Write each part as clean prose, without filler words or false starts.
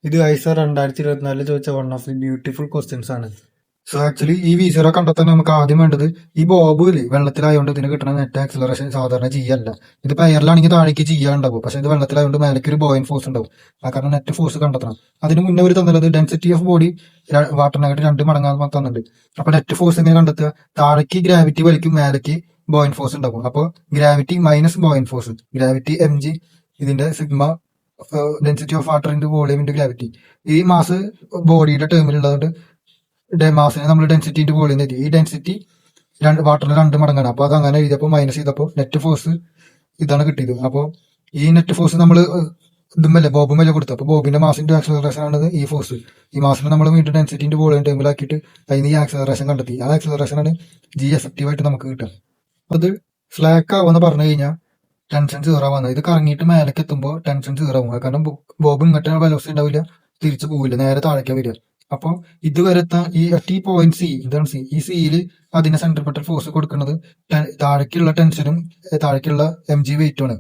ഇത് ഐസർ 2024 ചോദിച്ച one of the beautiful questions ആണ്. സോ ആക്ച്വലി ഈ V0 കണ്ടെത്താൻ നമുക്ക് ആദ്യം വേണ്ടത് ഈ ബോബില് വെള്ളത്തിലായതുകൊണ്ട് ഇതിന് കിട്ടുന്ന നെറ്റ് ആക്സിലറേഷൻ സാധാരണ ചെയ്യല്ല. ഇത് എയറിലാണെങ്കിൽ താഴേക്ക് ചെയ്യാണ്ടാവും, പക്ഷെ ഇത് വെള്ളത്തിലായതുകൊണ്ട് മേലേക്ക് ഒരു ബോയിൻ ഫോഴ്സ് ഉണ്ടാവും. ആ കാരണം നെറ്റ് ഫോഴ്സ് കണ്ടെത്തണം. അതിന് മുന്നേ ഒരു തന്നുള്ളത് ഡെൻസിറ്റി ഓഫ് ബോഡി വാട്ടറിനായിട്ട് 2 മടങ്ങാന്ന് തന്നിട്ടുണ്ട്. അപ്പൊ നെറ്റ് ഫോഴ്സ് എങ്ങനെ കണ്ടെത്തുക? താഴേക്ക് ഗ്രാവിറ്റി വലിക്കും, മേലേക്ക് ബോയിൻ ഫോഴ്സ് ഉണ്ടാവും. അപ്പോൾ gravity minus ബോയിൻ force, gravity mg, ഇതിന്റെ sigma density of water into volume into gravity. ഈ മാസ് ബോഡിയുടെ ടേമിലുള്ളതുകൊണ്ട് മാസിനെ നമ്മൾ ഡെൻസിറ്റി ഇൻറ്റു വോളിയം എഴുതി. ഈ ഡെൻസിറ്റി വാട്ടറിന് 2 മടങ്ങാണ്. അപ്പോൾ അത് അങ്ങനെ എഴുതിയപ്പോൾ മൈനസ് ചെയ്തപ്പോൾ നെറ്റ് ഫോഴ്സ് ഇതാണ് കിട്ടിയത്. അപ്പോൾ ഈ നെറ്റ് ഫോഴ്സ് നമ്മൾ ഇതുമല്ലേ ബോബുമല്ലേ കൊടുത്തു. അപ്പോൾ ബോബിന്റെ മാസിന്റെ ആക്സലറേഷൻ ആണ് ഈ ഫോഴ്സ്. ഈ മാസിനെ നമ്മൾ വീണ്ടും ഡെൻസിറ്റി ഇൻറ്റു വോളിയം ടേമിലാക്കിയിട്ട് അതിന് ഈ ആക്സലറേഷൻ കണ്ടെത്തി. ആ ആക്സലറേഷൻ ആണ് G എഫക്റ്റീവായിട്ട് നമുക്ക് കിട്ടുക. അത് സ്ലാക്ക് ആവുമെന്ന് പറഞ്ഞു കഴിഞ്ഞാൽ ടെൻഷൻ 0 ആവുന്നത്. ഇത് കറങ്ങിയിട്ട് മേലേക്ക് എത്തുമ്പോൾ ടെൻഷൻ 0 ആവും. കാരണം ബോബ് ഇങ്ങോട്ട് വെലോസിറ്റി ഉണ്ടാവില്ല, തിരിച്ചു പോവില്ല, നേരെ താഴേക്ക് വരിക. അപ്പോൾ ഇതുവരെ ഈ പോയിന്റ് സി, ഇതാണ് സി. ഈ സിയിൽ അതിന് സെൻട്രിപെറ്റൽ ഫോഴ്സ് കൊടുക്കുന്നത് താഴേക്കുള്ള ടെൻഷനും താഴേക്കുള്ള mg വെയിറ്റുമാണ്.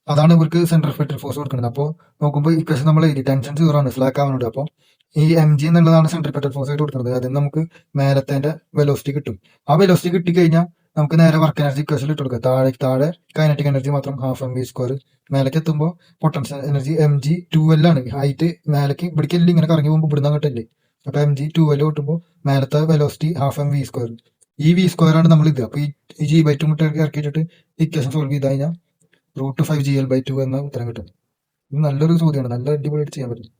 അതാണ് ഇവർക്ക് സെൻട്രിപെറ്റൽ ഫോഴ്സ് കൊടുക്കുന്നത്. അപ്പോൾ നോക്കുമ്പോൾ ഇക്വേഷൻ നമ്മൾ എഴുതി ടെൻഷൻ 0 ആണ്, സ്ലാക്ക് ആവുന്നുണ്ട്. അപ്പോൾ ഈ mg എന്നുള്ളതാണ് സെൻട്രിപെറ്റൽ ഫോഴ്സ് ആയിട്ട് കൊടുക്കുന്നത്. അതിന് നമുക്ക് മേലത്തെ വെലോസിറ്റി കിട്ടും. ആ വെലോസിറ്റി കിട്ടിക്കഴിഞ്ഞാൽ നമുക്ക് നേരെ വർക്ക് എനർജി ഇക്വേഷനിൽ ഇട്ട് കൊടുക്കുക. താഴെ കൈനറ്റിക് എനർജി മാത്രം ½ mv². മേലേക്ക് എത്തുമ്പോൾ പൊട്ടൻഷ്യൽ എനർജി mg 2L ആണ്. ഹൈറ്റ് മേലേക്ക് ഇവിടേക്ക് എല്ലാം ഇങ്ങനെ കറങ്ങി പോകുമ്പോൾ ഇവിടുന്ന് അങ്ങോട്ടല്ലേ. അപ്പൊ mg 2L കിട്ടുമ്പോൾ മേലത്തെ വെലോസിറ്റി ½ mv². ഈ v² ആണ് നമ്മൾ ഇത്. അപ്പൊ ഈ g/2 ഇറക്കിയിട്ട് ഇക്വേഷൻ സോൾവ് ചെയ്ത് കഴിഞ്ഞാൽ √5gl/2 എന്ന ഉത്തരം കിട്ടും. ഇത് നല്ലൊരു ചോദ്യമാണ്, നല്ല അടിപൊളിയായിട്ട് ചെയ്യാൻ പറ്റും.